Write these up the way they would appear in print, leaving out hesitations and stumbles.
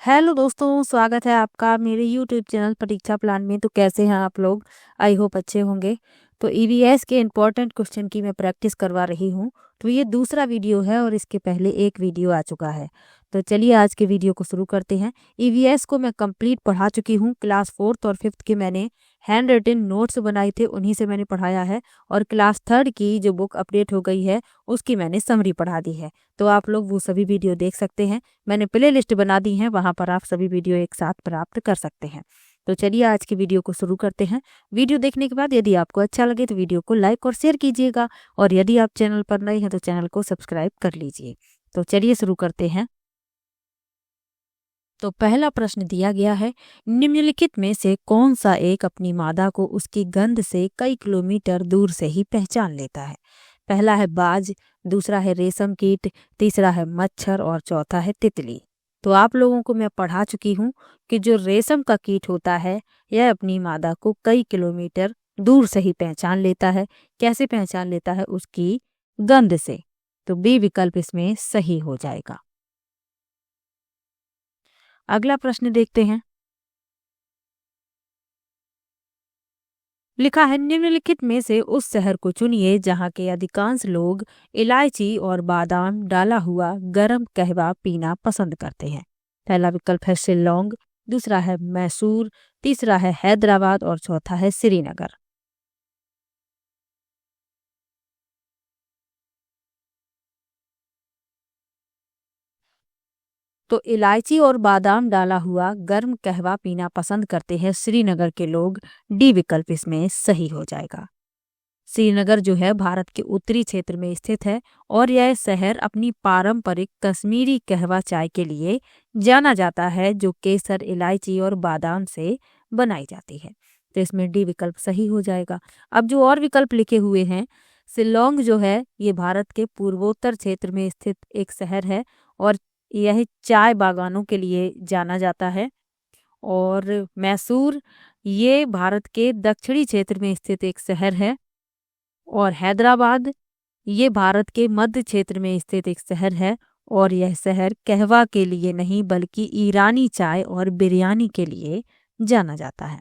Hello दोस्तों, स्वागत है आपका मेरे यूट्यूब चैनल परीक्षा प्लान में। तो कैसे हैं आप लोग? आई होप अच्छे होंगे। तो ईवीएस के इम्पोर्टेंट क्वेश्चन की मैं प्रैक्टिस करवा रही हूँ। तो ये दूसरा वीडियो है और इसके पहले एक वीडियो आ चुका है। तो चलिए आज के वीडियो को शुरू करते हैं। ईवीएस को मैं कंप्लीट पढ़ा चुकी हूँ। क्लास 4th और 5th के मैंने हैंड रिटन नोट्स बनाए थे, उन्हीं से मैंने पढ़ाया है। और क्लास 3rd की जो बुक अपडेट हो गई है उसकी मैंने समरी पढ़ा दी है। तो आप लोग वो सभी वीडियो देख सकते हैं। मैंने प्ले लिस्ट बना दी है, वहां पर आप सभी वीडियो एक साथ प्राप्त कर सकते हैं। तो चलिए आज की वीडियो को शुरू करते हैं। वीडियो देखने के बाद यदि आपको अच्छा लगे तो वीडियो को लाइक और शेयर कीजिएगा, और यदि आप चैनल पर नए हैं तो चैनल को सब्सक्राइब कर लीजिए। तो चलिए शुरू करते हैं। तो पहला प्रश्न दिया गया है, निम्नलिखित में से कौन सा एक अपनी मादा को उसकी गंध से कई किलोमीटर दूर से ही पहचान लेता है? पहला है बाज, दूसरा है रेशम कीट, तीसरा है मच्छर और चौथा है तितली। तो आप लोगों को मैं पढ़ा चुकी हूँ कि जो रेशम का कीट होता है यह अपनी मादा को कई किलोमीटर दूर से ही पहचान लेता है। कैसे पहचान लेता है? उसकी गंध से। तो बी विकल्प इसमें सही हो जाएगा। अगला प्रश्न देखते हैं। लिखा है, निम्नलिखित में से उस शहर को चुनिए जहाँ के अधिकांश लोग इलायची और बादाम डाला हुआ गरम कहवा पीना पसंद करते हैं। पहला विकल्प है शिल्लोंग, दूसरा है मैसूर, तीसरा है हैदराबाद और चौथा है श्रीनगर। तो इलायची और बादाम डाला हुआ गर्म कहवा पीना पसंद करते हैं श्रीनगर के लोग। डी विकल्प इसमें सही हो जाएगा। श्रीनगर जो है भारत के उत्तरी क्षेत्र में स्थित है, और यह शहर अपनी पारंपरिक कश्मीरी कहवा चाय के लिए जाना जाता है, जो केसर, इलायची और बादाम से बनाई जाती है। तो इसमें डी विकल्प सही हो जाएगा। अब जो और विकल्प लिखे हुए हैं, शिल्लोंग जो है ये भारत के पूर्वोत्तर क्षेत्र में स्थित एक शहर है, और यह चाय बागानों के लिए जाना जाता है। और मैसूर ये भारत के दक्षिणी क्षेत्र में स्थित एक शहर है। और हैदराबाद ये भारत के मध्य क्षेत्र में स्थित एक शहर है, और यह शहर कहवा के लिए नहीं बल्कि ईरानी चाय और बिरयानी के लिए जाना जाता है।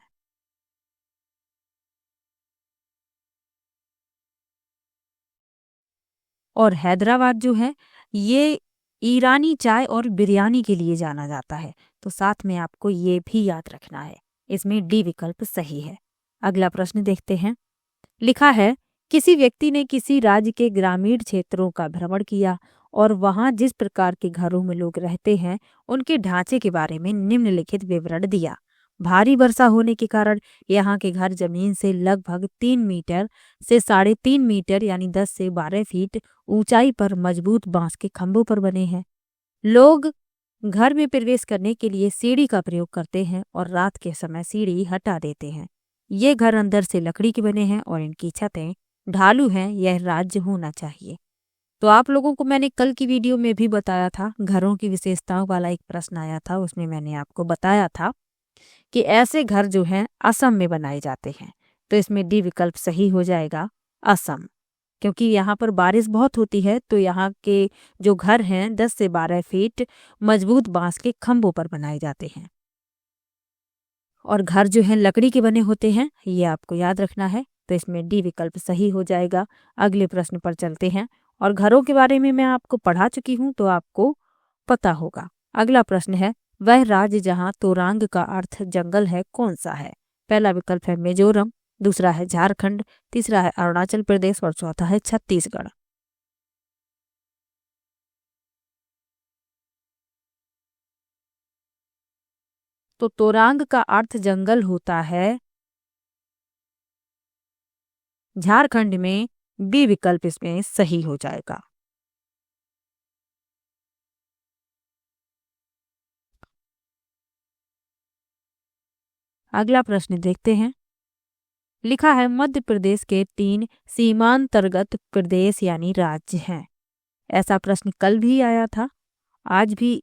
और हैदराबाद जो है ये ईरानी चाय और बिरयानी के लिए जाना जाता है। तो साथ में आपको ये भी याद रखना है। इसमें डी विकल्प सही है। अगला प्रश्न देखते हैं। लिखा है, किसी व्यक्ति ने किसी राज्य के ग्रामीण क्षेत्रों का भ्रमण किया और वहां जिस प्रकार के घरों में लोग रहते हैं उनके ढांचे के बारे में निम्नलिखित विवरण दिया। भारी वर्षा होने के कारण यहाँ के घर जमीन से लगभग 3 मीटर से 3.5 मीटर यानी 10 से 12 फीट ऊंचाई पर मजबूत बांस के खंभों पर बने हैं। लोग घर में प्रवेश करने के लिए सीढ़ी का प्रयोग करते हैं और रात के समय सीढ़ी हटा देते हैं। ये घर अंदर से लकड़ी के बने हैं और इनकी छतें ढालू हैं। यह राज्य होना चाहिए। तो आप लोगों को मैंने कल की वीडियो में भी बताया था, घरों की विशेषताओं वाला एक प्रश्न आया था, उसमें मैंने आपको बताया था कि ऐसे घर जो हैं असम में बनाए जाते हैं। तो इसमें डी विकल्प सही हो जाएगा, असम। क्योंकि यहाँ पर बारिश बहुत होती है, तो यहाँ के जो घर हैं 10 से 12 फीट मजबूत बांस के खंभों पर बनाए जाते हैं, और घर जो हैं लकड़ी के बने होते हैं, ये आपको याद रखना है। तो इसमें डी विकल्प सही हो जाएगा। अगले प्रश्न पर चलते हैं। और घरों के बारे में मैं आपको पढ़ा चुकी हूँ, तो आपको पता होगा। अगला प्रश्न है, वह राज्य जहाँ तोरांग का अर्थ जंगल है कौन सा है? पहला विकल्प है मिजोरम, दूसरा है झारखंड, तीसरा है अरुणाचल प्रदेश और चौथा है छत्तीसगढ़। तो तोरांग का अर्थ जंगल होता है झारखंड में। बी विकल्प इसमें सही हो जाएगा। अगला प्रश्न देखते हैं। लिखा है, मध्य प्रदेश के 3 सीमांतर्गत प्रदेश यानी राज्य हैं। ऐसा प्रश्न कल भी आया था, आज भी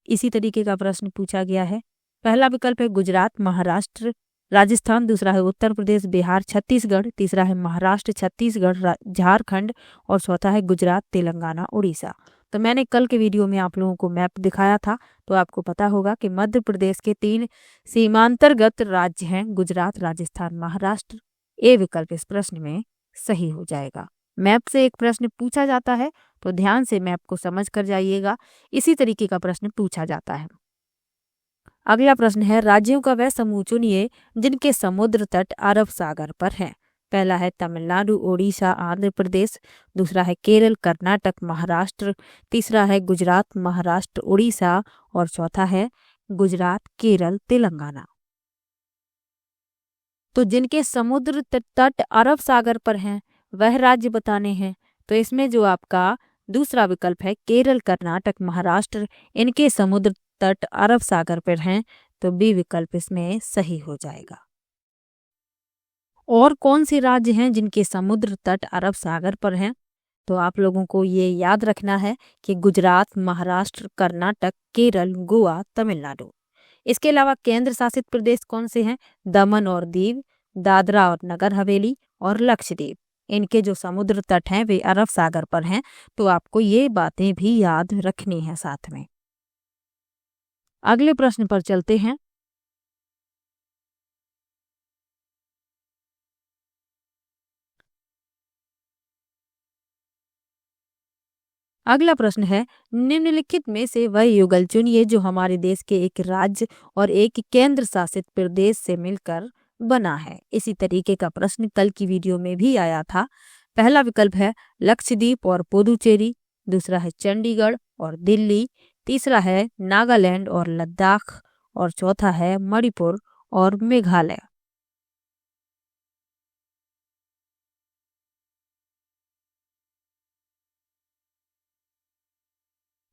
इसी तरीके का प्रश्न पूछा गया है। पहला विकल्प है गुजरात, महाराष्ट्र, राजस्थान, दूसरा है उत्तर प्रदेश, बिहार, छत्तीसगढ़, तीसरा है महाराष्ट्र, छत्तीसगढ़, झारखंड और चौथा है गुजरात, तेलंगाना, उड़ीसा। तो मैंने कल के वीडियो में आप लोगों को मैप दिखाया था, तो आपको पता होगा कि मध्य प्रदेश के 3 सीमांतर्गत राज्य हैं, गुजरात, राजस्थान, महाराष्ट्र। ए विकल्प इस प्रश्न में सही हो जाएगा। मैप से एक प्रश्न पूछा जाता है तो ध्यान से मैप को समझ कर जाइएगा। इसी तरीके का प्रश्न पूछा जाता है। अगला प्रश्न है, राज्यों का वह समूह चुनिए जिनके समुद्र तट अरब सागर पर हैं। पहला है तमिलनाडु, ओडिशा, आंध्र प्रदेश। दूसरा है केरल, कर्नाटक, महाराष्ट्र। तीसरा है गुजरात, महाराष्ट्र, उड़ीसा। और चौथा है गुजरात, केरल, तेलंगाना। तो जिनके समुद्र तट अरब सागर पर हैं वह राज्य बताने हैं। तो इसमें जो आपका दूसरा विकल्प है केरल, कर्नाटक, महाराष्ट्र, इनके समुद्र तट अरब सागर पर हैं, तो बी विकल्प इसमें सही हो जाएगा। और कौन से राज्य हैं जिनके समुद्र तट अरब सागर पर हैं? तो आप लोगों को ये याद रखना है कि गुजरात, महाराष्ट्र, कर्नाटक, केरल, गोवा, तमिलनाडु। इसके अलावा केंद्र शासित प्रदेश कौन से हैं? दमन और दीव, दादरा और नगर हवेली और लक्षद्वीप। इनके जो समुद्र तट हैं वे अरब सागर पर हैं, तो आपको ये बातें भी याद रखनी है साथ में। अगले प्रश्न पर चलते हैं। अगला प्रश्न है, निम्नलिखित में से वह युगल चुनिए जो हमारे देश के एक राज्य और एक केंद्र शासित प्रदेश से मिलकर बना है। इसी तरीके का प्रश्न कल की वीडियो में भी आया था। पहला विकल्प है लक्षद्वीप और पुदुचेरी। दूसरा है चंडीगढ़ और दिल्ली। तीसरा है नागालैंड और लद्दाख। और चौथा है मणिपुर और मेघालय।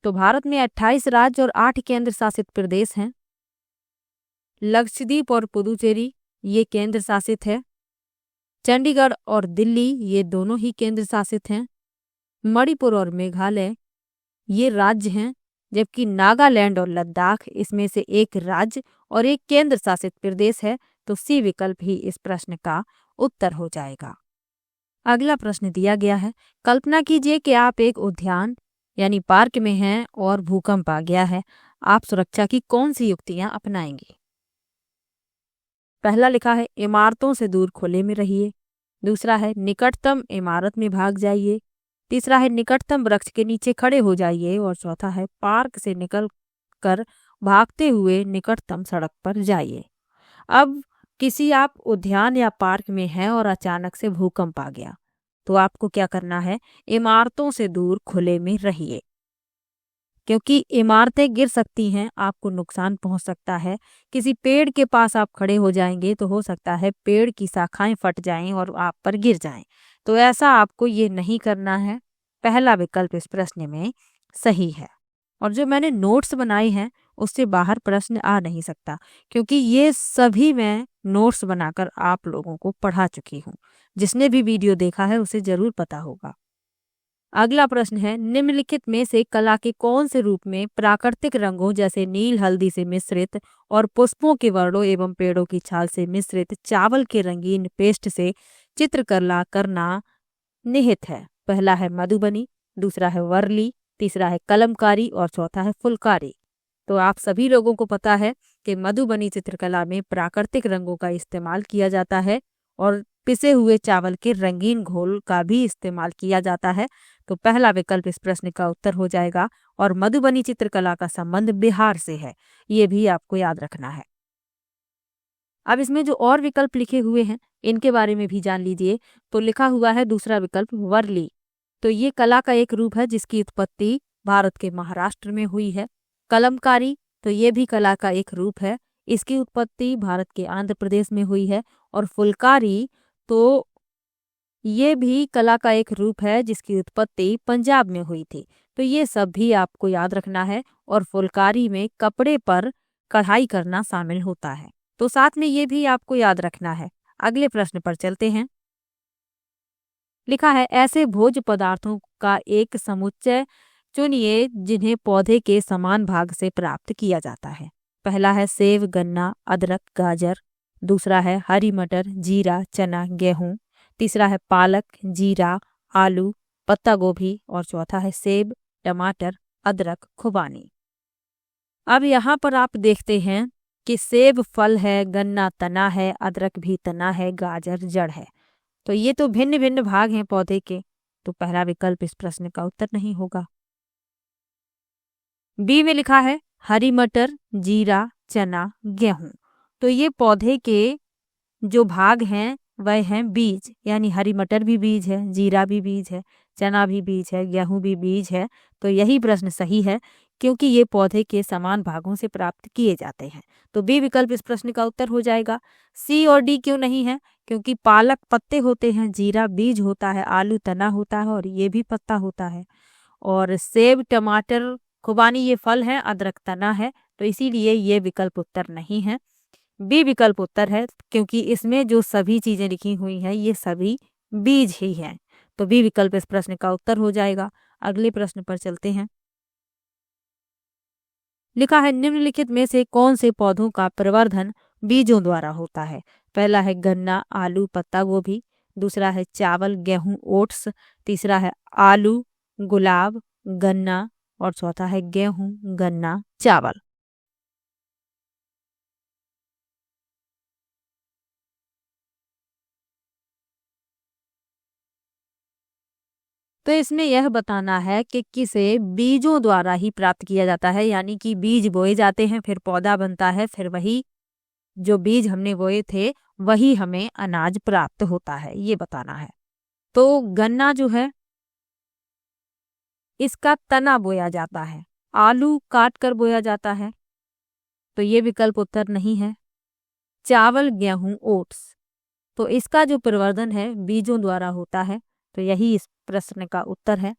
तो भारत में 28 राज्य और 8 केंद्र शासित प्रदेश हैं। लक्षद्वीप और पुदुचेरी ये केंद्र शासित है। चंडीगढ़ और दिल्ली ये दोनों ही केंद्र शासित हैं। मणिपुर और मेघालय ये राज्य हैं, जबकि नागालैंड और लद्दाख इसमें से एक राज्य और एक केंद्र शासित प्रदेश है। तो सी विकल्प ही इस प्रश्न का उत्तर हो जाएगा। अगला प्रश्न दिया गया है, कल्पना कीजिए कि आप एक उद्यान यानी पार्क में हैं और भूकंप आ गया है। आप सुरक्षा की कौन सी युक्तियां अपनाएंगे? पहला लिखा है इमारतों से दूर खुले में रहिए। दूसरा है निकटतम इमारत में भाग जाइए। तीसरा है निकटतम वृक्ष के नीचे खड़े हो जाइए। और चौथा है पार्क से निकल कर भागते हुए निकटतम सड़क पर जाइए। अब किसी आप उद्यान या पार्क में हैं और अचानक से भूकंप आ गया, तो आपको क्या करना है? इमारतों से दूर खुले में रहिए, क्योंकि इमारतें गिर सकती हैं, आपको नुकसान पहुंच सकता है। किसी पेड़ के पास आप खड़े हो जाएंगे तो हो सकता है पेड़ की शाखाएं फट जाएं और आप पर गिर जाएं। तो ऐसा आपको ये नहीं करना है। पहला विकल्प इस प्रश्न में सही है। और जो मैंने नोट्स बनाए हैं उससे बाहर प्रश्न आ नहीं सकता, क्योंकि ये सभी मैं नोट्स बनाकर आप लोगों को पढ़ा चुकी हूँ। जिसने भी वीडियो देखा है उसे जरूर पता होगा। अगला प्रश्न है, निम्नलिखित में से कला के कौन से रूप में प्राकृतिक रंगों जैसे नील हल्दी से मिश्रित और पुष्पों के वर्णों एवं पेड़ों की छाल से मिश्रित चावल के रंगीन पेस्ट से चित्रकला करना निहित है? पहला है मधुबनी, दूसरा है वर्ली, तीसरा है कलमकारी और चौथा है फुलकारी। तो आप सभी लोगों को पता है कि मधुबनी चित्रकला में प्राकृतिक रंगों का इस्तेमाल किया जाता है और पिसे हुए चावल के रंगीन घोल का भी इस्तेमाल किया जाता है। तो पहला विकल्प इस प्रश्न का उत्तर हो जाएगा। और मधुबनी चित्रकला का संबंध बिहार से है, ये भी आपको याद रखना है। अब इसमें जो और विकल्प लिखे हुए हैं इनके बारे में भी जान लीजिए। तो लिखा हुआ है दूसरा विकल्प वर्ली। तो ये कला का एक रूप है जिसकी उत्पत्ति भारत के महाराष्ट्र में हुई है। कलमकारी तो ये भी कला का एक रूप है, इसकी उत्पत्ति भारत के आंध्र प्रदेश में हुई है। और फुलकारी तो ये भी कला का एक रूप है जिसकी उत्पत्ति पंजाब में हुई थी। तो ये सब भी आपको याद रखना है। और फुलकारी में कपड़े पर कढ़ाई करना शामिल होता है, तो साथ में ये भी आपको याद रखना है। अगले प्रश्न पर चलते हैं। लिखा है ऐसे भोज्य पदार्थों का एक समुच्चय चुनिए जिन्हें पौधे के समान भाग से प्राप्त किया जाता है। पहला है सेब, गन्ना, अदरक, गाजर। दूसरा है हरी मटर, जीरा, चना, गेहूं। तीसरा है पालक, जीरा, आलू, पत्ता गोभी। और चौथा है सेब, टमाटर, अदरक, खुबानी। अब यहाँ पर आप देखते हैं कि सेब फल है, गन्ना तना है, अदरक भी तना है, गाजर जड़ है। तो ये तो भिन्न भिन्न भाग हैं पौधे के, तो पहला विकल्प इस प्रश्न का उत्तर नहीं होगा। बी में लिखा है हरी मटर, जीरा, चना, गेहूं। तो ये पौधे के जो भाग हैं वह हैं बीज, यानी हरी मटर भी बीज है, जीरा भी बीज है, चना भी बीज है, गेहूं भी बीज है। तो यही प्रश्न सही है, क्योंकि ये पौधे के समान भागों से प्राप्त किए जाते हैं। तो बी विकल्प इस प्रश्न का उत्तर हो जाएगा। सी और डी क्यों नहीं है? क्योंकि पालक पत्ते होते हैं, जीरा बीज होता है, आलू तना होता है और ये भी पत्ता होता है, और सेब, टमाटर, खुबानी ये फल है, अदरक तना है। तो इसीलिए ये विकल्प उत्तर नहीं है। बी विकल्प उत्तर है, क्योंकि इसमें जो सभी चीजें लिखी हुई हैं ये सभी बीज ही हैं। तो बी विकल्प इस प्रश्न का उत्तर हो जाएगा। अगले प्रश्न पर चलते हैं। लिखा है निम्नलिखित में से कौन से पौधों का प्रवर्धन बीजों द्वारा होता है? पहला है गन्ना, आलू, पत्ता गोभी, दूसरा है चावल, गेहूं, ओट्स, तीसरा है आलू, गुलाब, गन्ना, और चौथा है गेहूं, गन्ना, चावल। तो इसमें यह बताना है कि किसे बीजों द्वारा ही प्राप्त किया जाता है, यानी कि बीज बोए जाते हैं, फिर पौधा बनता है, फिर वही जो बीज हमने बोए थे वही हमें अनाज प्राप्त होता है, ये बताना है। तो गन्ना जो है इसका तना बोया जाता है, आलू काट कर बोया जाता है, तो ये विकल्प उत्तर नहीं है। चावल, गेहूं, ओट्स, तो इसका जो प्रवर्धन है बीजों द्वारा होता है, तो यही इस प्रश्न का उत्तर है।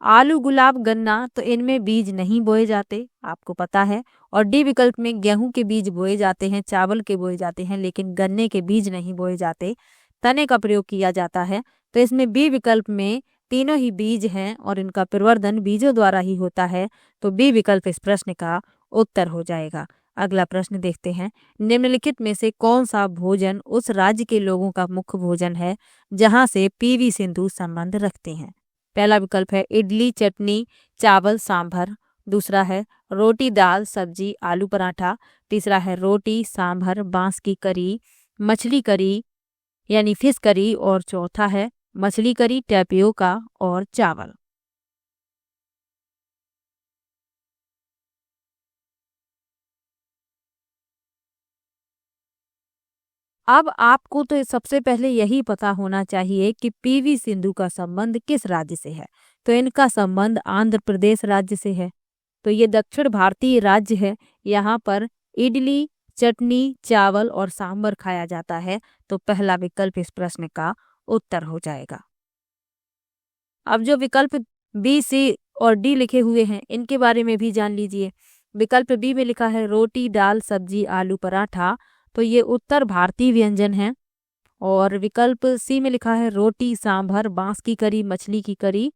आलू, गुलाब, गन्ना, तो इनमें बीज नहीं बोए जाते, आपको पता है। और डी विकल्प में गेहूं के बीज बोए जाते हैं, चावल के बोए जाते हैं, लेकिन गन्ने के बीज नहीं बोए जाते, तने का प्रयोग किया जाता है। तो इसमें बी विकल्प में तीनों ही बीज हैं और इनका प्रवर्धन बीजों द्वारा ही होता है। तो बी विकल्प इस प्रश्न का उत्तर हो जाएगा। अगला प्रश्न देखते हैं। निम्नलिखित में से कौन सा भोजन उस राज्य के लोगों का मुख्य भोजन है जहां से पीवी सिंधु संबंध रखते हैं? पहला विकल्प है इडली, चटनी, चावल, सांभर, दूसरा है रोटी, दाल, सब्जी, आलू पराठा, तीसरा है रोटी, सांभर, बांस की करी, मछली करी यानी फिश करी, और चौथा है मछली करी, टैपियोका और चावल। अब आपको तो सबसे पहले यही पता होना चाहिए कि पीवी सिंधु का संबंध किस राज्य से है। तो इनका संबंध आंध्र प्रदेश राज्य से है। तो ये दक्षिण भारतीय राज्य है। यहाँ पर इडली, चटनी, चावल और सांभर खाया जाता है। तो पहला विकल्प इस प्रश्न का उत्तर हो जाएगा। अब जो विकल्प बी, सी और डी लिखे हुए हैं इनके बारे में भी जान लीजिए। विकल्प बी में लिखा है रोटी, दाल, सब्जी, आलू पराठा, तो ये उत्तर भारतीय व्यंजन है। और विकल्प सी में लिखा है रोटी, सांभर, बांस की करी, मछली की करी,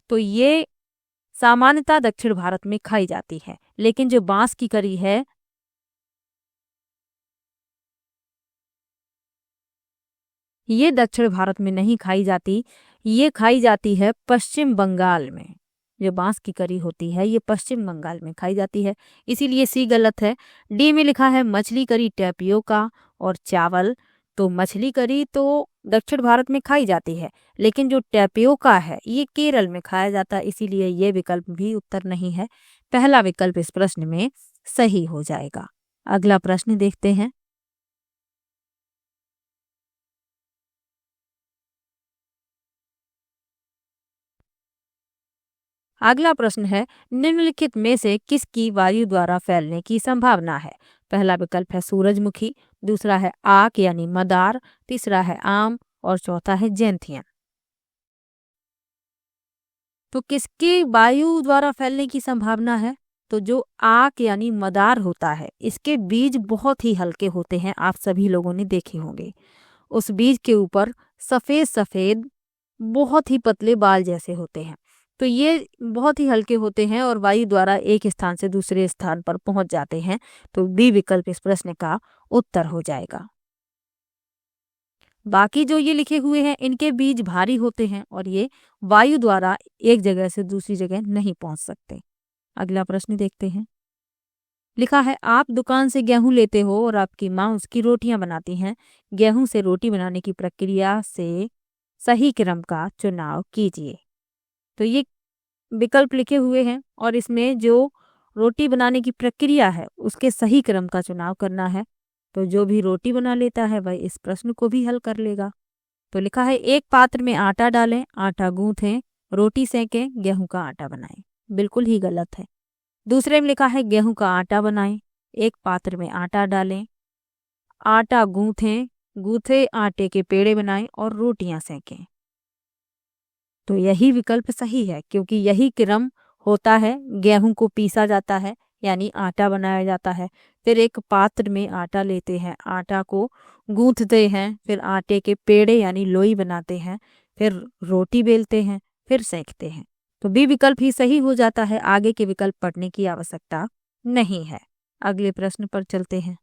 तो ये सामान्यतः दक्षिण भारत में खाई जाती है, लेकिन जो बांस की करी है ये दक्षिण भारत में नहीं खाई जाती, ये खाई जाती है पश्चिम बंगाल में। जो बांस की करी होती है ये पश्चिम बंगाल में खाई जाती है, इसीलिए सी गलत है। डी में लिखा है मछली करी, टैपियोका और चावल, तो मछली करी तो दक्षिण भारत में खाई जाती है, लेकिन जो टैपियोका है ये केरल में खाया जाता है, इसीलिए ये विकल्प भी उत्तर नहीं है। पहला विकल्प इस प्रश्न में सही हो जाएगा। अगला प्रश्न देखते हैं। अगला प्रश्न है निम्नलिखित में से किसकी वायु द्वारा फैलने की संभावना है? पहला विकल्प है सूरजमुखी, दूसरा है आक यानी मदार, तीसरा है आम और चौथा है जैंथियन। तो किसकी वायु द्वारा फैलने की संभावना है? तो जो आक यानी मदार होता है इसके बीज बहुत ही हल्के होते हैं, आप सभी लोगों ने देखे होंगे। उस बीज के ऊपर सफेद सफेद बहुत ही पतले बाल जैसे होते हैं। तो ये बहुत ही हल्के होते हैं और वायु द्वारा एक स्थान से दूसरे स्थान पर पहुंच जाते हैं। तो बी विकल्प इस प्रश्न का उत्तर हो जाएगा। बाकी जो ये लिखे हुए हैं इनके बीज भारी होते हैं और ये वायु द्वारा एक जगह से दूसरी जगह नहीं पहुंच सकते। अगला प्रश्न देखते हैं। लिखा है, आप दुकान से गेहूं लेते हो और आपकी माँ उसकी रोटियां बनाती हैं। गेहूं से रोटी बनाने की प्रक्रिया से सही क्रम का चुनाव कीजिए। तो ये विकल्प लिखे हुए हैं और इसमें जो रोटी बनाने की प्रक्रिया है उसके सही क्रम का चुनाव करना है। तो जो भी रोटी बना लेता है वह इस प्रश्न को भी हल कर लेगा। तो लिखा है, एक पात्र में आटा डालें, आटा गूंथें, रोटी सेकें, गेहूं का आटा बनाएं। बिल्कुल ही गलत है। दूसरे में लिखा है, गेहूं का आटा बनाएं, एक पात्र में आटा डालें, आटा गूंथें, गूंथे आटे के पेड़े बनाएं और रोटियां सेकें। तो यही विकल्प सही है क्योंकि यही क्रम होता है। गेहूं को पीसा जाता है यानी आटा बनाया जाता है, फिर एक पात्र में आटा लेते हैं, आटा को गूंथते हैं, फिर आटे के पेड़े यानी लोई बनाते हैं, फिर रोटी बेलते हैं, फिर सेकते हैं। तो बी विकल्प ही सही हो जाता है, आगे के विकल्प पढ़ने की आवश्यकता नहीं है। अगले प्रश्न पर चलते हैं।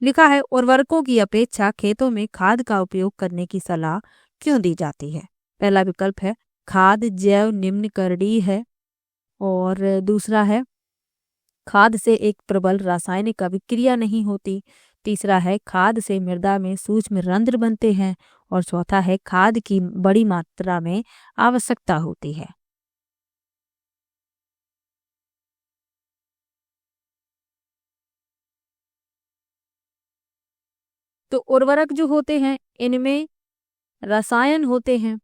लिखा है, उर्वरकों की अपेक्षा खेतों में खाद का उपयोग करने की सलाह क्यों दी जाती है? पहला विकल्प है खाद जैव निम्नकरणीय है, और दूसरा है खाद से एक प्रबल रासायनिक अभिक्रिया नहीं होती, तीसरा है खाद से मृदा में सूक्ष्म रंध्र बनते हैं, और चौथा है खाद की बड़ी मात्रा में आवश्यकता होती है। तो उर्वरक जो होते हैं इनमें रसायन होते हैं,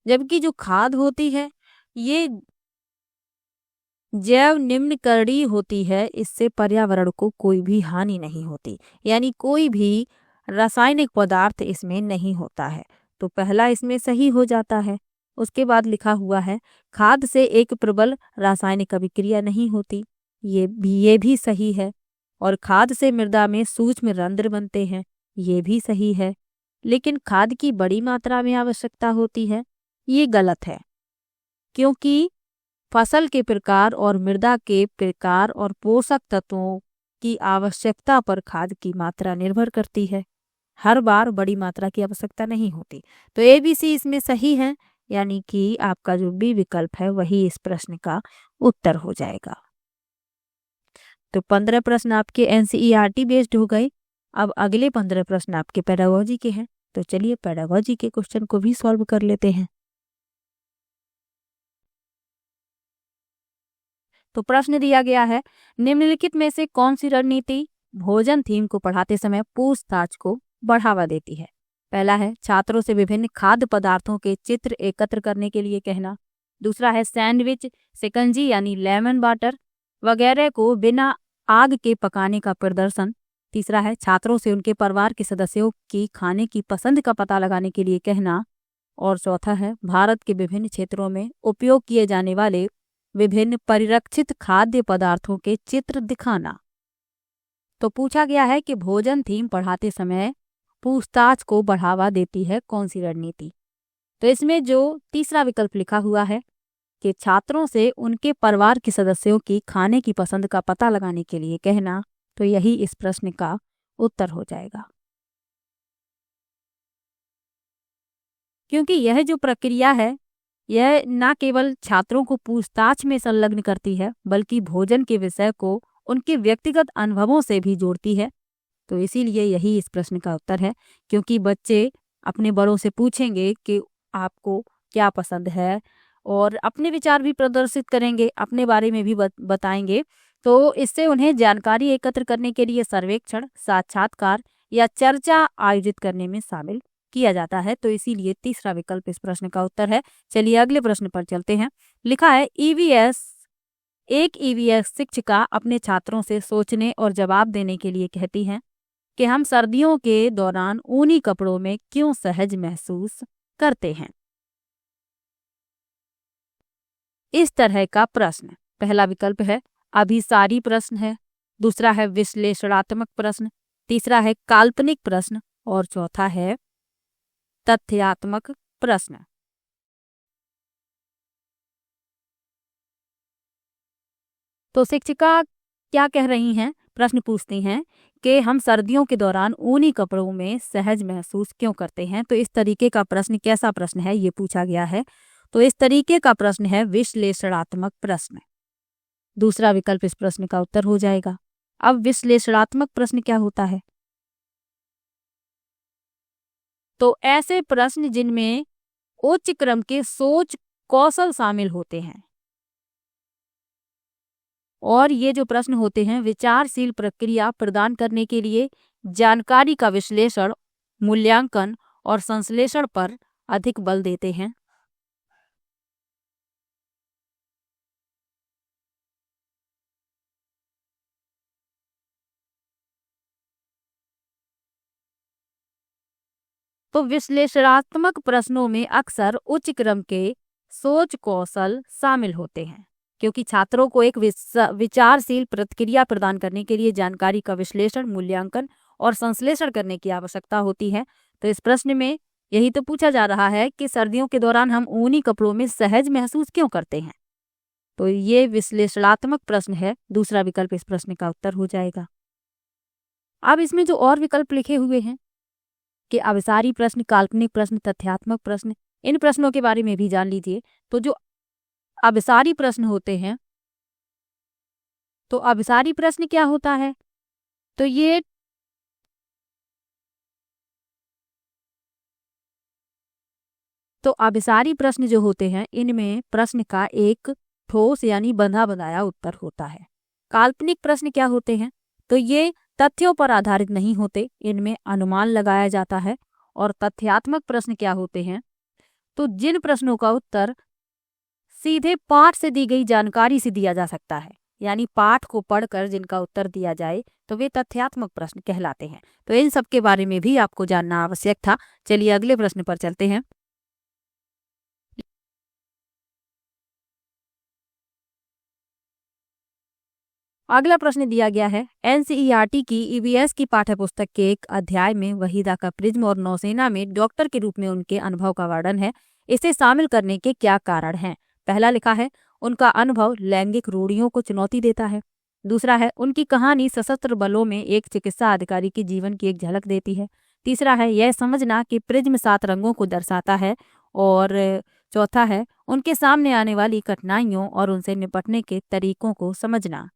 जबकि जो खाद होती है ये जैव निम्नकरणीय होती है। इससे पर्यावरण को कोई भी हानि नहीं होती, यानी कोई भी रासायनिक पदार्थ इसमें नहीं होता है। तो पहला इसमें सही हो जाता है। उसके बाद लिखा हुआ है खाद से एक प्रबल रासायनिक अभिक्रिया नहीं होती, ये भी सही है। और खाद से मृदा में सूक्ष्म रंध्र बनते हैं, ये भी सही है। लेकिन खाद की बड़ी मात्रा में आवश्यकता होती है, ये गलत है, क्योंकि फसल के प्रकार और मृदा के प्रकार और पोषक तत्वों की आवश्यकता पर खाद की मात्रा निर्भर करती है। हर बार बड़ी मात्रा की आवश्यकता नहीं होती। तो ए बी सी इसमें सही है, यानी कि आपका जो बी विकल्प है वही इस प्रश्न का उत्तर हो जाएगा। तो 15 प्रश्न आपके एनसीईआरटी बेस्ड हो गए। अब अगले 15 प्रश्न आपके पेडागोजी के हैं। तो चलिए पेडागोजी के क्वेश्चन को भी सॉल्व कर लेते हैं। तो प्रश्न दिया गया है, निम्नलिखित में से कौन सी रणनीति भोजन थीम को पढ़ाते समय पूछताछ को बढ़ावा देती है? पहला है छात्रों से विभिन्न खाद्य पदार्थों के चित्र एकत्र करने के लिए कहना। दूसरा है सैंडविच, शिकंजी यानी लेमन वाटर वगैरह को बिना आग के पकाने का प्रदर्शन। तीसरा है छात्रों से उनके परिवार के सदस्यों की खाने की पसंद का पता लगाने के लिए कहना। और चौथा है भारत के विभिन्न क्षेत्रों में उपयोग किए जाने वाले विभिन्न परिरक्षित खाद्य पदार्थों के चित्र दिखाना। तो पूछा गया है कि भोजन थीम पढ़ाते समय पूछताछ को बढ़ावा देती है कौन सी रणनीति? तो इसमें जो तीसरा विकल्प लिखा हुआ है कि छात्रों से उनके परिवार के सदस्यों की खाने की पसंद का पता लगाने के लिए कहना, तो यही इस प्रश्न का उत्तर हो जाएगा। क्योंकि यह जो प्रक्रिया है यह न केवल छात्रों को पूछताछ में संलग्न करती है बल्कि भोजन के विषय को उनके व्यक्तिगत अनुभवों से भी जोड़ती है। तो इसीलिए यही इस प्रश्न का उत्तर है, क्योंकि बच्चे अपने बड़ों से पूछेंगे कि आपको क्या पसंद है और अपने विचार भी प्रदर्शित करेंगे, अपने बारे में भी बताएंगे। तो इससे उन्हें जानकारी एकत्र करने के लिए सर्वेक्षण, साक्षात्कार या चर्चा आयोजित करने में शामिल किया जाता है। तो इसीलिए तीसरा विकल्प इस प्रश्न का उत्तर है। चलिए अगले प्रश्न पर चलते हैं। लिखा है एक ईवीएस शिक्षिका अपने छात्रों से सोचने और जवाब देने के लिए कहती हैं कि हम सर्दियों के दौरान ऊनी कपड़ों में क्यों सहज महसूस करते हैं। इस तरह का प्रश्न पहला विकल्प है अभिसारी प्रश्न है, दूसरा है विश्लेषणात्मक प्रश्न, तीसरा है काल्पनिक प्रश्न और चौथा है तथ्यात्मक प्रश्न। तो शिक्षिका क्या कह रही हैं प्रश्न पूछते हैं कि हम सर्दियों के दौरान ऊनी कपड़ों में सहज महसूस क्यों करते हैं। तो इस तरीके का प्रश्न कैसा प्रश्न है ये पूछा गया है। तो इस तरीके का प्रश्न है विश्लेषणात्मक प्रश्न। दूसरा विकल्प इस प्रश्न का उत्तर हो जाएगा। अब विश्लेषणात्मक प्रश्न क्या होता है? तो ऐसे प्रश्न जिनमें उच्च क्रम के सोच कौशल शामिल होते हैं और ये जो प्रश्न होते हैं विचारशील प्रक्रिया प्रदान करने के लिए जानकारी का विश्लेषण, मूल्यांकन और संश्लेषण पर अधिक बल देते हैं। तो विश्लेषणात्मक प्रश्नों में अक्सर उच्च क्रम के सोच कौशल शामिल होते हैं क्योंकि छात्रों को एक विचारशील प्रतिक्रिया प्रदान करने के लिए जानकारी का विश्लेषण, मूल्यांकन और संश्लेषण करने की आवश्यकता होती है। तो इस प्रश्न में यही तो पूछा जा रहा है कि सर्दियों के दौरान हम ऊनी कपड़ों में सहज महसूस क्यों करते हैं। तो ये विश्लेषणात्मक प्रश्न है। दूसरा विकल्प इस प्रश्न का उत्तर हो जाएगा। अब इसमें जो और विकल्प लिखे हुए हैं कि अभिसारी प्रश्न, काल्पनिक प्रश्न, तथ्यात्मक प्रश्न, इन प्रश्नों के बारे में भी जान लीजिए। तो जो अभिसारी प्रश्न होते हैं, तो अभिसारी प्रश्न क्या होता है? तो ये अभिसारी प्रश्न जो होते हैं इनमें प्रश्न का एक ठोस यानी बंधा बनाया उत्तर होता है। काल्पनिक प्रश्न क्या होते हैं? तो ये तथ्यों पर आधारित नहीं होते, इनमें अनुमान लगाया जाता है। और तथ्यात्मक प्रश्न क्या होते हैं? तो जिन प्रश्नों का उत्तर सीधे पाठ से दी गई जानकारी से दिया जा सकता है, यानी पाठ को पढ़कर जिनका उत्तर दिया जाए, तो वे तथ्यात्मक प्रश्न कहलाते हैं। तो इन सब के बारे में भी आपको जानना आवश्यक था। चलिए अगले प्रश्न पर चलते हैं। अगला प्रश्न दिया गया है, एनसीईआरटी की ईवीएस की पाठ्यपुस्तक के एक अध्याय में वहीदा का प्रिज्म और नौसेना में डॉक्टर के रूप में उनके अनुभव का वर्णन है। इसे शामिल करने के क्या कारण हैं? पहला लिखा है, उनका अनुभव लैंगिक रूढ़ियों को चुनौती देता है। दूसरा है, उनकी कहानी सशस्त्र बलों में एक चिकित्सा अधिकारी के जीवन की एक झलक देती है। तीसरा है, यह समझना कि प्रिज्म 7 रंगों को दर्शाता है। और चौथा है, उनके सामने आने वाली कठिनाइयों और उनसे निपटने के तरीकों को समझना।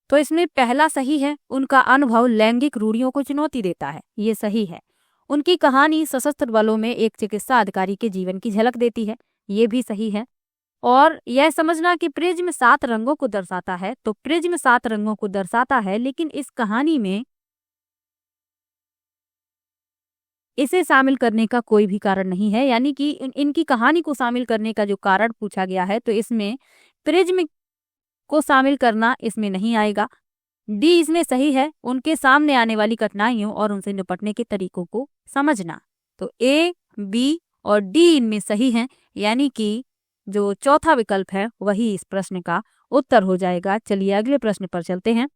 तो इसमें पहला सही है, उनका अनुभव लैंगिक रूढ़ियों को चुनौती देता है, ये सही है। उनकी कहानी सशस्त्र बलों में एक चिकित्सा अधिकारी के जीवन की झलक देती है, ये भी सही है। और यह समझना कि प्रिज्म 7 रंगों को दर्शाता है, तो प्रिज्म 7 रंगों को दर्शाता है, लेकिन इस कहानी में इसे शामिल करने का कोई भी कारण नहीं है, यानी कि इनकी कहानी को शामिल करने का जो कारण पूछा गया है, तो इसमें प्रिज्म को शामिल करना इसमें नहीं आएगा। डी इसमें सही है, उनके सामने आने वाली कठिनाइयों और उनसे निपटने के तरीकों को समझना। तो ए, बी और डी इनमें सही हैं, यानी कि जो चौथा विकल्प है वही इस प्रश्न का उत्तर हो जाएगा। चलिए अगले प्रश्न पर चलते हैं।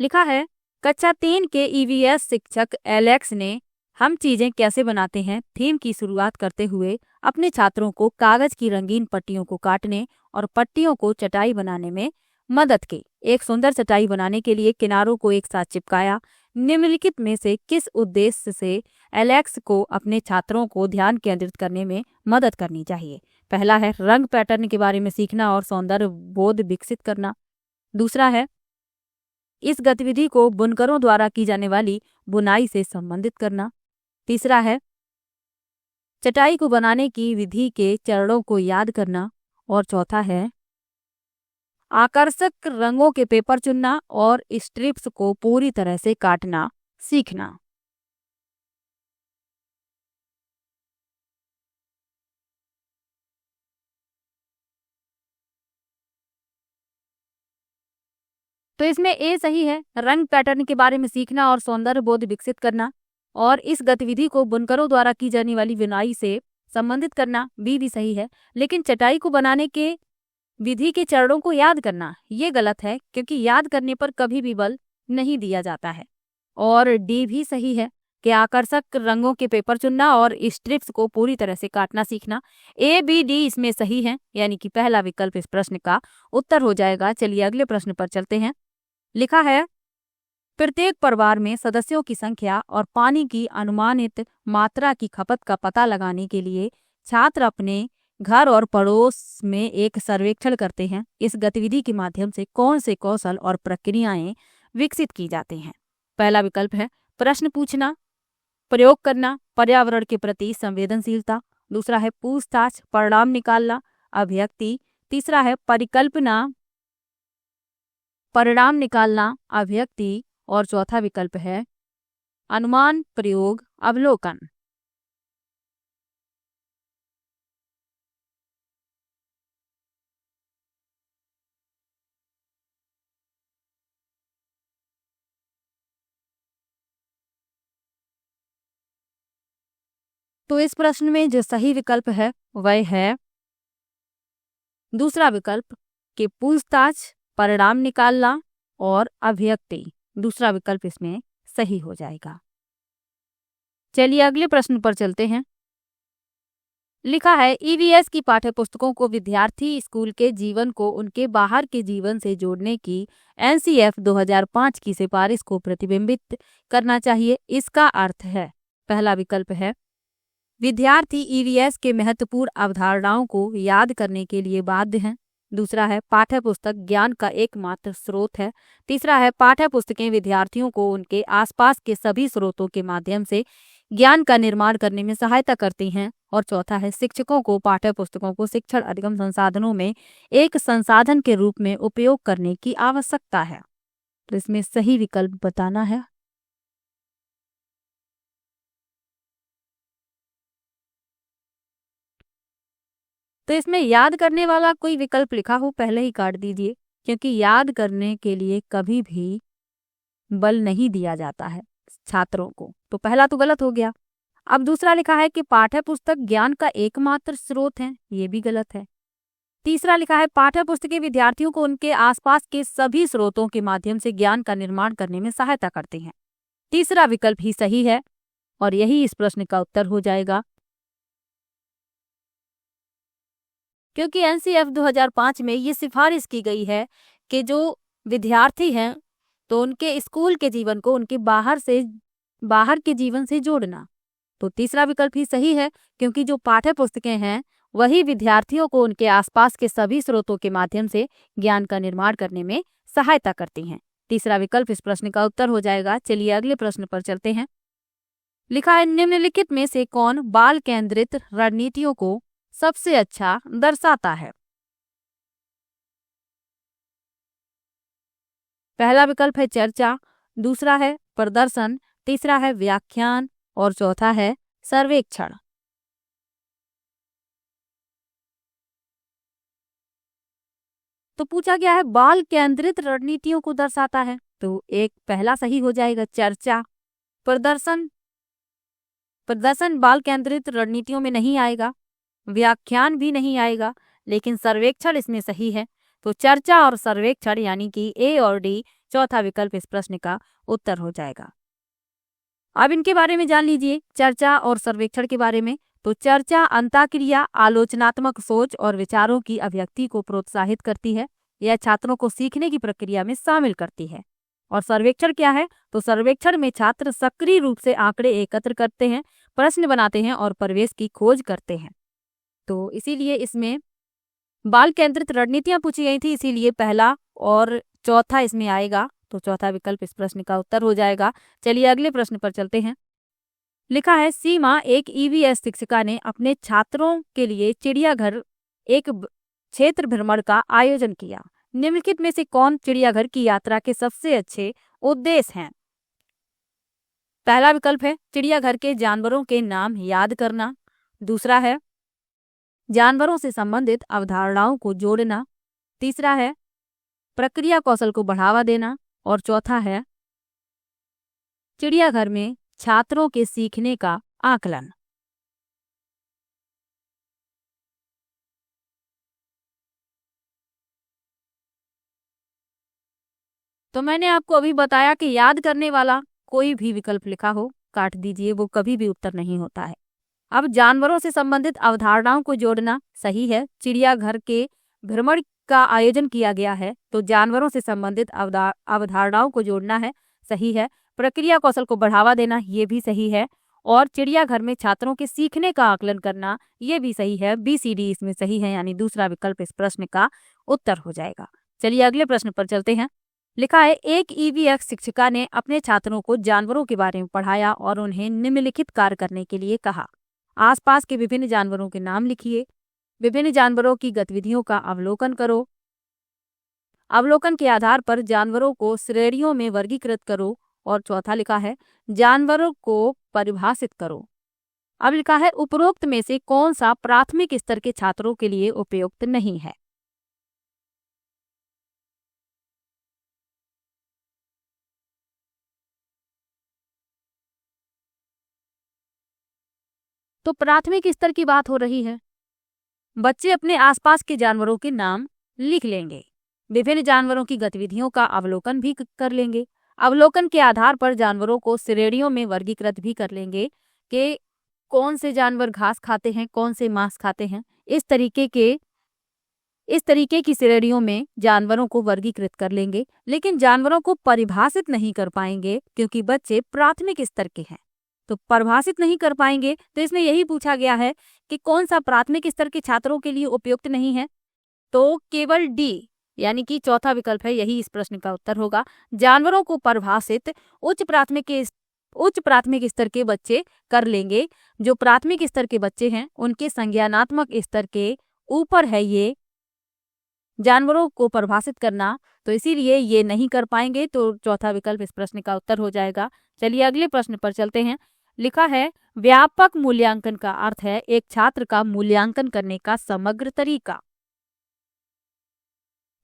लिखा है, कक्षा 3 के ईवीएस शिक्षक एलेक्स ने हम चीजें कैसे बनाते हैं थीम की शुरुआत करते हुए अपने छात्रों को कागज की रंगीन पट्टियों को काटने और पट्टियों को चटाई बनाने में मदद की। एक सुंदर चटाई बनाने के लिए किनारों को एक साथ चिपकाया। निम्नलिखित में से किस उद्देश्य से एलेक्स को अपने छात्रों को ध्यान केंद्रित करने में मदद करनी चाहिए? पहला है, रंग पैटर्न के बारे में सीखना और सौंदर्य बोध विकसित करना। दूसरा है, इस गतिविधि को बुनकरों द्वारा की जाने वाली बुनाई से संबंधित करना। तीसरा है, चटाई को बनाने की विधि के चरणों को याद करना। और चौथा है, आकर्षक रंगों के पेपर चुनना और स्ट्रिप्स को पूरी तरह से काटना सीखना। तो इसमें ए सही है, रंग पैटर्न के बारे में सीखना और सौंदर्य बोध विकसित करना। और इस गतिविधि को बुनकरों द्वारा की जाने वाली बुनाई से संबंधित करना, बी भी सही है। लेकिन चटाई को बनाने के विधि के चरणों को याद करना ये गलत है, क्योंकि याद करने पर कभी भी बल नहीं दिया जाता है। और डी भी सही है, के आकर्षक रंगों के पेपर चुनना और स्ट्रिप्स को पूरी तरह से काटना सीखना। ए बी डी इसमें सही है, यानी कि पहला विकल्प इस प्रश्न का उत्तर हो जाएगा। चलिए अगले प्रश्न पर चलते हैं। लिखा है, प्रत्येक परिवार में सदस्यों की संख्या और पानी की अनुमानित मात्रा की खपत का पता लगाने के लिए छात्र अपने घर और पड़ोस में एक सर्वेक्षण करते हैं। इस गतिविधि के माध्यम से कौन से कौशल और प्रक्रियाएं विकसित की जाती हैं? पहला विकल्प है प्रश्न पूछना, प्रयोग करना, पर्यावरण के प्रति संवेदनशीलता। दूसरा है पूछताछ, परिणाम निकालना, अभिव्यक्ति। तीसरा है परिकल्पना, परिणाम निकालना, अभिव्यक्ति। और चौथा विकल्प है अनुमान, प्रयोग, अवलोकन। तो इस प्रश्न में जो सही विकल्प है वह है दूसरा विकल्प कि पूछताछ, परिणाम निकालना और अभिव्यक्ति। दूसरा विकल्प इसमें सही हो जाएगा। चलिए अगले प्रश्न पर चलते हैं। लिखा है, ईवीएस की पाठ्य पुस्तकों को विद्यार्थी स्कूल के जीवन को उनके बाहर के जीवन से जोड़ने की एनसीएफ 2005 की सिफारिश को प्रतिबिंबित करना चाहिए। इसका अर्थ है, पहला विकल्प है विद्यार्थी ईवीएस के महत्वपूर्ण अवधारणाओं को याद करने के लिए बाध्य हैं। दूसरा है पाठ्य पुस्तक ज्ञान का एकमात्र स्रोत है। तीसरा है पाठ्य पुस्तकें विद्यार्थियों को उनके आसपास के सभी स्रोतों के माध्यम से ज्ञान का निर्माण करने में सहायता करती हैं। और चौथा है शिक्षकों को पाठ्य पुस्तकों को शिक्षण अधिगम संसाधनों में एक संसाधन के रूप में उपयोग करने की आवश्यकता है। तो इसमें सही विकल्प बताना है। तो इसमें याद करने वाला कोई विकल्प लिखा हो पहले ही काट दीजिए, क्योंकि याद करने के लिए कभी भी बल नहीं दिया जाता है छात्रों को। तो पहला तो गलत हो गया। अब दूसरा लिखा है कि पाठ्य पुस्तक ज्ञान का एकमात्र स्रोत है, ये भी गलत है। तीसरा लिखा है पाठ्य पुस्तकें विद्यार्थियों को उनके आसपास के सभी स्रोतों के माध्यम से ज्ञान का निर्माण करने में सहायता करती हैं। तीसरा विकल्प ही सही है और यही इस प्रश्न का उत्तर हो जाएगा। क्योंकि एनसीएफ 2005 में ये सिफारिश की गई है कि जो विद्यार्थी हैं तो उनके स्कूल के जीवन को उनके बाहर के जीवन से जोड़ना। तो तीसरा विकल्प ही सही है, क्योंकि जो पाठ्य पुस्तकें हैं वही विद्यार्थियों को उनके आसपास के सभी स्रोतों के माध्यम से ज्ञान का निर्माण करने में सहायता करती हैं। तीसरा विकल्प इस प्रश्न का उत्तर हो जाएगा। चलिए अगले प्रश्न पर चलते हैं। लिखा है, निम्नलिखित में से कौन बाल केंद्रित रणनीतियों को सबसे अच्छा दर्शाता है? पहला विकल्प है चर्चा, दूसरा है प्रदर्शन, तीसरा है व्याख्यान और चौथा है सर्वेक्षण। तो पूछा गया है बाल केंद्रित रणनीतियों को दर्शाता है, तो एक पहला सही हो जाएगा चर्चा। प्रदर्शन बाल केंद्रित रणनीतियों में नहीं आएगा, व्याख्यान भी नहीं आएगा, लेकिन सर्वेक्षण इसमें सही है। तो चर्चा और सर्वेक्षण यानी कि ए और डी चौथा विकल्प इस प्रश्न का उत्तर हो जाएगा। अब इनके बारे में जान लीजिए, चर्चा और सर्वेक्षण के बारे में। तो चर्चा अंतःक्रिया, आलोचनात्मक सोच और विचारों की अभिव्यक्ति को प्रोत्साहित करती है। यह छात्रों को सीखने की प्रक्रिया में शामिल करती है। और सर्वेक्षण क्या है? तो सर्वेक्षण में छात्र सक्रिय रूप से आंकड़े एकत्र करते हैं, प्रश्न बनाते हैं और परिवेश की खोज करते हैं। तो इसीलिए इसमें बाल केंद्रित रणनीतियां पूछी गई थी, इसीलिए पहला और चौथा इसमें आएगा। तो चौथा विकल्प इस प्रश्न का उत्तर हो जाएगा। चलिए अगले प्रश्न पर चलते हैं। लिखा है, सीमा एक ईवीएस शिक्षिका ने अपने छात्रों के लिए चिड़ियाघर एक क्षेत्र भ्रमण का आयोजन किया। निम्नलिखित में से कौन चिड़ियाघर की यात्रा के सबसे अच्छे उद्देश्य हैं? पहला विकल्प है चिड़ियाघर के जानवरों के नाम याद करना, दूसरा है जानवरों से संबंधित अवधारणाओं को जोड़ना, तीसरा है प्रक्रिया कौशल को बढ़ावा देना और चौथा है चिड़ियाघर में छात्रों के सीखने का आकलन। तो मैंने आपको अभी बताया कि याद करने वाला कोई भी विकल्प लिखा हो काट दीजिए, वो कभी भी उत्तर नहीं होता है। अब जानवरों से संबंधित अवधारणाओं को जोड़ना सही है। चिड़ियाघर के भ्रमण का आयोजन किया गया है, तो जानवरों से संबंधित अवधारणाओं को जोड़ना है, सही है। प्रक्रिया कौशल को बढ़ावा देना, ये भी सही है। और चिड़ियाघर में छात्रों के सीखने का आकलन करना, ये भी सही है। BCD इसमें सही है, यानी दूसरा विकल्प इस प्रश्न का उत्तर हो जाएगा। चलिए अगले प्रश्न पर चलते हैं। लिखा है, एक EVS शिक्षिका ने अपने छात्रों को जानवरों के बारे में पढ़ाया और उन्हें निम्नलिखित कार्य करने के लिए कहा। आसपास के विभिन्न जानवरों के नाम लिखिए, विभिन्न जानवरों की गतिविधियों का अवलोकन करो, अवलोकन के आधार पर जानवरों को श्रेणियों में वर्गीकृत करो, और चौथा लिखा है, जानवरों को परिभाषित करो। अब लिखा है, उपरोक्त में से कौन सा प्राथमिक स्तर के छात्रों के लिए उपयुक्त नहीं है। तो प्राथमिक स्तर की बात हो रही है। बच्चे अपने आसपास के जानवरों के नाम लिख लेंगे, विभिन्न जानवरों की गतिविधियों का अवलोकन भी कर लेंगे, अवलोकन के आधार पर जानवरों को श्रेणियों में वर्गीकृत भी कर लेंगे कि कौन से जानवर घास खाते हैं, कौन से मांस खाते हैं। इस तरीके की श्रेणियों में जानवरों को वर्गीकृत कर लेंगे, लेकिन जानवरों को परिभाषित नहीं कर पाएंगे क्योंकि बच्चे प्राथमिक स्तर के हैं। तो परिभाषित नहीं कर पाएंगे, तो इसमें यही पूछा गया है कि कौन सा प्राथमिक स्तर के छात्रों के लिए उपयुक्त नहीं है। तो केवल D यानी कि चौथा विकल्प है, यही इस प्रश्न का उत्तर होगा। जानवरों को परिभाषित उच्च प्राथमिक स्तर के बच्चे कर लेंगे। जो प्राथमिक स्तर के बच्चे हैं उनके संज्ञानात्मक स्तर के ऊपर है ये जानवरों को परिभाषित करना, तो इसीलिए ये नहीं कर पाएंगे। तो चौथा विकल्प इस प्रश्न का उत्तर हो जाएगा। चलिए अगले प्रश्न पर चलते हैं। लिखा है, व्यापक मूल्यांकन का अर्थ है एक छात्र का मूल्यांकन करने का समग्र तरीका।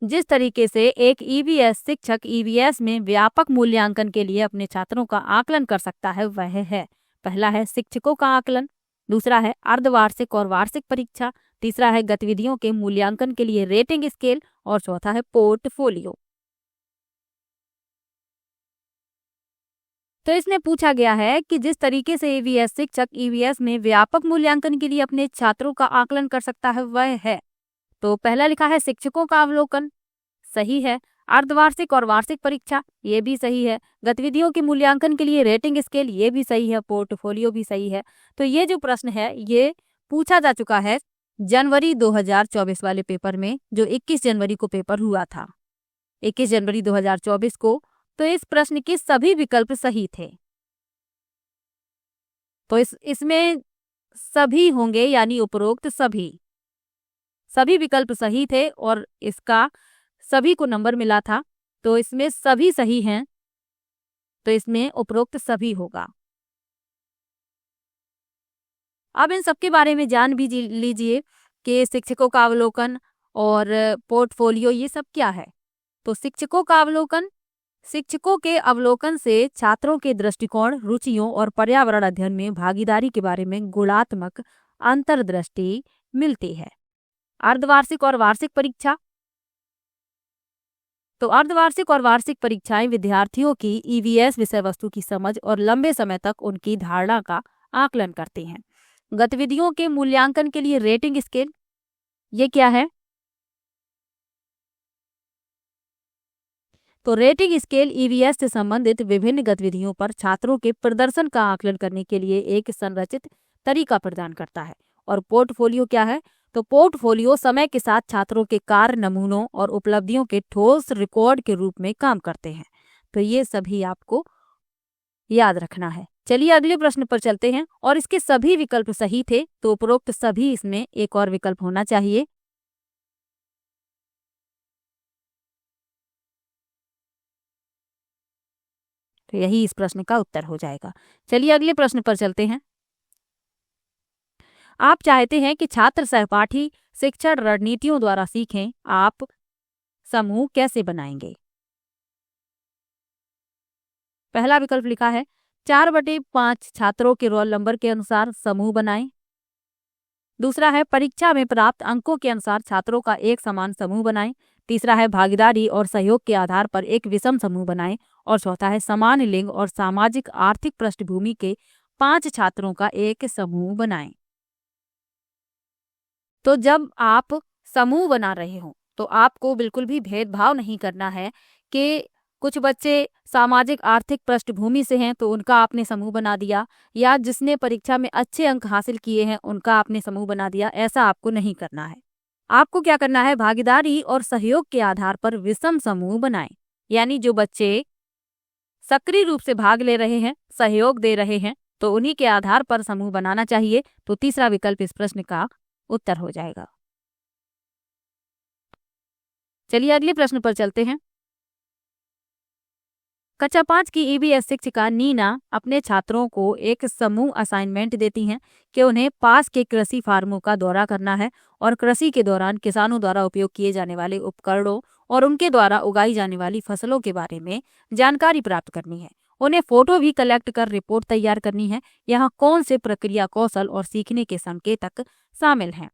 जिस तरीके से एक EVS शिक्षक EVS में व्यापक मूल्यांकन के लिए अपने छात्रों का आकलन कर सकता है, वह है, पहला है शिक्षकों का आकलन, दूसरा है अर्धवार्षिक और वार्षिक परीक्षा, तीसरा है गतिविधियों के मूल्यांकन के लिए रेटिंग स्केल, और चौथा है पोर्टफोलियो। तो इसमें पूछा गया है कि जिस तरीके से EVS शिक्षक EVS में व्यापक मूल्यांकन के लिए अपने छात्रों का आकलन कर सकता है, वह है, तो पहला लिखा है शिक्षकों का अवलोकन, सही है। अर्धवार्षिक और वार्षिक परीक्षा, ये भी सही है। गतिविधियों के मूल्यांकन के लिए रेटिंग स्केल, ये भी सही है। पोर्टफोलियो भी सही है। तो ये जो प्रश्न है ये पूछा जा चुका है जनवरी 2024 वाले पेपर में, जो 21 जनवरी को पेपर हुआ था, 21 जनवरी 2024 को। तो इस प्रश्न के सभी विकल्प सही थे। तो इसमें सभी होंगे, यानी उपरोक्त सभी विकल्प सही थे और इसका सभी को नंबर मिला था, तो इसमें सभी सही हैं, तो इसमें उपरोक्त सभी होगा। अब इन सबके बारे में जान भी लीजिए कि शिक्षकों का अवलोकन और पोर्टफोलियो ये सब क्या है। तो शिक्षकों का अवलोकन, शिक्षकों के अवलोकन से छात्रों के दृष्टिकोण, रुचियों और पर्यावरण अध्ययन में भागीदारी के बारे में गुणात्मक अंतर्दृष्टि मिलती है। अर्धवार्षिक और वार्षिक परीक्षा, तो अर्धवार्षिक और वार्षिक परीक्षाएं विद्यार्थियों की EVS विषय वस्तु की समझ और लंबे समय तक उनकी धारणा का आकलन करती हैं। गतिविधियों के मूल्यांकन के लिए रेटिंग स्केल, ये क्या है? तो रेटिंग स्केल EVS से संबंधित विभिन्न गतिविधियों पर छात्रों के प्रदर्शन का आकलन करने के लिए एक संरचित तरीका प्रदान करता है। और पोर्टफोलियो क्या है? तो पोर्टफोलियो समय के साथ छात्रों के कार्य नमूनों और उपलब्धियों के ठोस रिकॉर्ड के रूप में काम करते हैं। तो ये सभी आपको याद रखना है। चलिए अगले प्रश्न पर चलते हैं। और इसके सभी विकल्प सही थे, तो उपरोक्त सभी, इसमें एक और विकल्प होना चाहिए। तो यही इस प्रश्न का उत्तर हो जाएगा। चलिए अगले प्रश्न पर चलते हैं। आप चाहते हैं कि छात्र सहपाठी शिक्षण रणनीतियों द्वारा सीखें, आप समूह कैसे बनाएंगे? पहला विकल्प लिखा है 4/5 छात्रों के रोल नंबर के अनुसार समूह बनाएं। दूसरा है परीक्षा में प्राप्त अंकों के अनुसार छात्रों का एक समान समूह बनाएं। तीसरा है भागीदारी और सहयोग के आधार पर एक विषम समूह बनाएं, और चौथा है समान लिंग और सामाजिक आर्थिक पृष्ठभूमि के 5 छात्रों का एक समूह बनाएं। तो जब आप समूह बना रहे हो तो आपको बिल्कुल भी भेदभाव नहीं करना है कि कुछ बच्चे सामाजिक आर्थिक पृष्ठभूमि से हैं तो उनका आपने समूह बना दिया, या जिसने परीक्षा में अच्छे अंक हासिल किए हैं उनका आपने समूह बना दिया। ऐसा आपको नहीं करना है। आपको क्या करना है, भागीदारी और सहयोग के आधार पर विषम समूह बनाएं। यानी जो बच्चे सक्रिय रूप से भाग ले रहे हैं, सहयोग दे रहे हैं, तो उन्हीं के आधार पर समूह बनाना चाहिए। तो तीसरा विकल्प इस प्रश्न का उत्तर हो जाएगा। चलिए अगले प्रश्न पर चलते हैं। कक्षा 5 की ईवीएस शिक्षिका नीना अपने छात्रों को एक समूह असाइनमेंट देती हैं कि उन्हें पास के कृषि फार्मों का दौरा करना है और कृषि के दौरान किसानों द्वारा उपयोग किए जाने वाले उपकरणों और उनके द्वारा उगाई जाने वाली फसलों के बारे में जानकारी प्राप्त करनी है। उन्हें फोटो भी कलेक्ट कर रिपोर्ट तैयार करनी है। यहाँ कौन से प्रक्रिया, कौशल और सीखने के संकेतक शामिल हैं?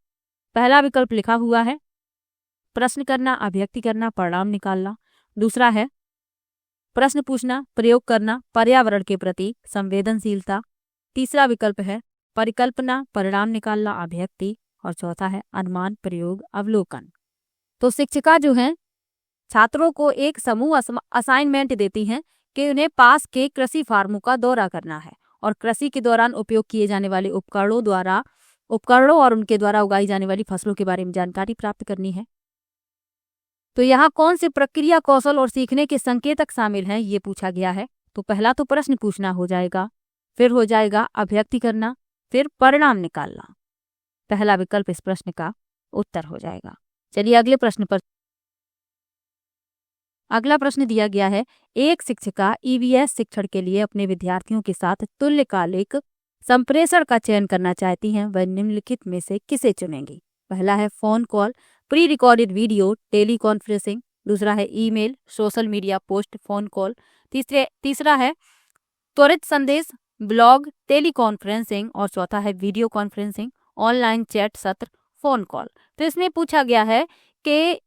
पहला विकल्प लिखा हुआ है प्रश्न करना, अभिव्यक्ति करना, परिणाम निकालना। दूसरा है प्रश्न पूछना, प्रयोग करना, पर्यावरण के प्रति संवेदनशीलता। तीसरा विकल्प है परिकल्पना, परिणाम निकालना, अभिव्यक्ति। और चौथा है अनुमान, प्रयोग, अवलोकन। तो शिक्षिका जो है छात्रों को एक समूह असाइनमेंट देती हैं कि उन्हें पास के कृषि फार्मों का दौरा करना है और कृषि के दौरान उपयोग किए जाने वाले उपकरणों और उनके द्वारा उगाई जाने वाली फसलों के बारे में जानकारी प्राप्त करनी है। तो यहाँ कौन से प्रक्रिया, कौशल और सीखने के संकेतक शामिल हैं ये पूछा गया है। तो पहला तो प्रश्न पूछना हो जाएगा, फिर हो जाएगा अभिव्यक्ति करना, फिर परिणाम निकालना। पहला विकल्प इस प्रश्न का उत्तर हो जाएगा। चलिए अगले प्रश्न पर। अगला प्रश्न दिया गया है, एक शिक्षिका ईवीएस शिक्षण के लिए अपने विद्यार्थियों के साथ तुल्यकालिक संप्रेषण का चयन करना चाहती हैं। वह निम्नलिखित में से किसे चुनेंगी? पहला है phone call, pre recorded video, teleconferencing. दूसरा है email, social media post, phone call. तीसरा है त्वरित संदेश, ब्लॉग, टेली कॉन्फ्रेंसिंग। और चौथा है वीडियो कॉन्फ्रेंसिंग, ऑनलाइन चैट सत्र, फोन कॉल। तो इसमें पूछा गया है कि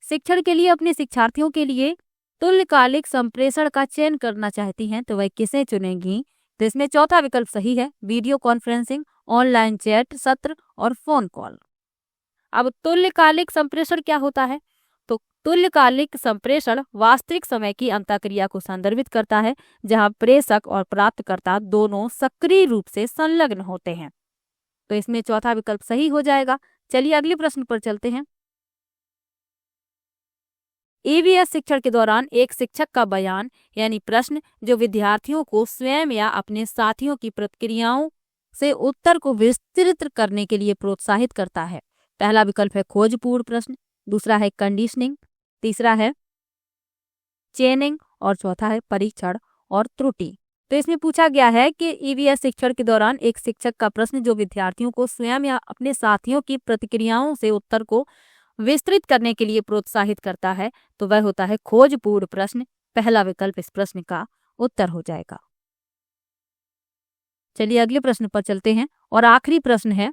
शिक्षण के लिए अपने शिक्षार्थियों के लिए तुल्यकालिक संप्रेषण का चयन करना चाहती हैं तो वह किसे चुनेंगी? तो इसमें चौथा विकल्प सही है, वीडियो कॉन्फ्रेंसिंग, ऑनलाइन चैट सत्र और फोन कॉल। अब तुल्यकालिक संप्रेषण क्या होता है? तो तुल्यकालिक संप्रेषण वास्तविक समय की अंतःक्रिया को संदर्भित करता है जहां प्रेषक और प्राप्तकर्ता दोनों सक्रिय रूप से संलग्न होते हैं। तो इसमें चौथा विकल्प सही हो जाएगा। चलिए अगले प्रश्न पर चलते हैं। ईवीएस शिक्षण के दौरान एक शिक्षक का बयान यानी प्रश्न जो विद्यार्थियों को स्वयं या अपने साथियों की प्रतिक्रियाओं से उत्तर को विस्तृत करने के लिए प्रोत्साहित करता है। पहला विकल्प है खोजपूर्ण प्रश्न, दूसरा है कंडीशनिंग, तीसरा है चेनिंग और चौथा है परीक्षण और त्रुटि। तो इसमें पूछा गया है कि ईवीएस शिक्षण के दौरान एक शिक्षक का प्रश्न जो विद्यार्थियों को स्वयं या अपने साथियों की प्रतिक्रियाओं से उत्तर को विस्तृत करने के लिए प्रोत्साहित करता है तो वह होता है खोजपूर्ण प्रश्न। पहला विकल्प इस प्रश्न का उत्तर हो जाएगा। चलिए अगले प्रश्न पर चलते हैं और आखिरी प्रश्न है,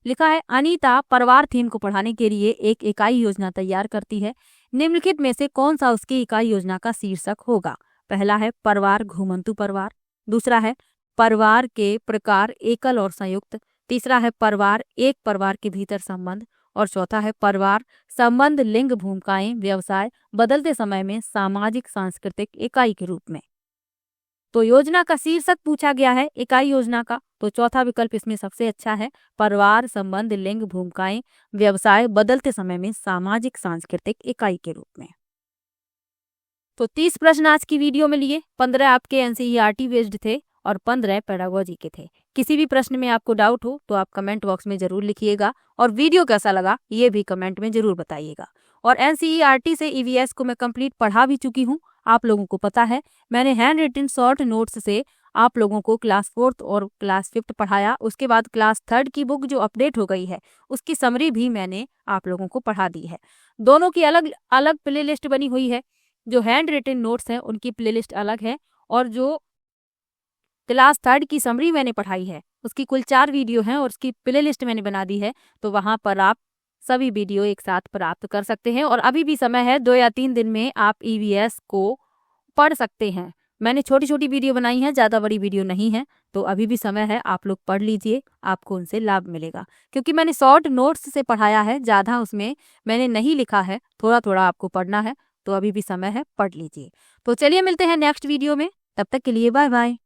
लिखा है अनीता परिवार थीम को पढ़ाने के लिए एक इकाई योजना तैयार करती है। निम्नलिखित में से कौन सा उसकी इकाई योजना का शीर्षक होगा? पहला है परिवार घुमंतु परिवार, दूसरा है परिवार के प्रकार एकल और संयुक्त, तीसरा है परिवार एक परिवार के भीतर संबंध और चौथा है परिवार संबंध लिंग भूमिकाएं व्यवसाय बदलते समय में सामाजिक सांस्कृतिक इकाई के रूप में। तो योजना का शीर्षक पूछा गया है इकाई योजना का, तो चौथा विकल्प इसमें सबसे अच्छा है, परिवार संबंध लिंग भूमिकाएं व्यवसाय बदलते समय में सामाजिक सांस्कृतिक इकाई के रूप में। तो 30 प्रश्न आज की वीडियो में लिए, 15 आपके एनसीईआरटी बेस्ड थे और 15 पेडागोजी के थे। किसी भी प्रश्न में आपको डाउट हो तो आप कमेंट बॉक्स में जरूर लिखिएगा और वीडियो कैसा लगा ये भी कमेंट में जरूर बताइएगा। और एनसीईआरटी से ईवीएस को मैं कंप्लीट पढ़ा भी चुकी हूँ, आप लोगों को पता है। मैंने हैंड रिटन शॉर्ट नोट्स से आप लोगों को क्लास 4th और क्लास 5th पढ़ाया। उसके बाद क्लास 3rd की बुक जो अपडेट हो गई है उसकी समरी भी मैंने आप लोगों को पढ़ा दी है। दोनों की अलग अलग प्लेलिस्ट बनी हुई है। जो हैंड रिटन नोट्स हैं उनकी प्लेलिस्ट अलग है और जो क्लास 3rd की समरी मैंने पढ़ाई है उसकी कुल 4 वीडियो हैं और उसकी प्लेलिस्ट मैंने बना दी है। तो वहाँ पर आप सभी वीडियो एक साथ प्राप्त कर सकते हैं। और अभी भी समय है, 2 या 3 दिन में आप EVS को पढ़ सकते हैं। मैंने छोटी छोटी वीडियो बनाई है, ज़्यादा बड़ी वीडियो नहीं है, तो अभी भी समय है, आप लोग पढ़ लीजिए, आपको उनसे लाभ मिलेगा। क्योंकि मैंने शॉर्ट नोट्स से पढ़ाया है, ज़्यादा उसमें मैंने नहीं लिखा है, थोड़ा थोड़ा आपको पढ़ना है, तो अभी भी समय है, पढ़ लीजिए। तो चलिए मिलते हैं नेक्स्ट वीडियो में, तब तक के लिए बाय बाय।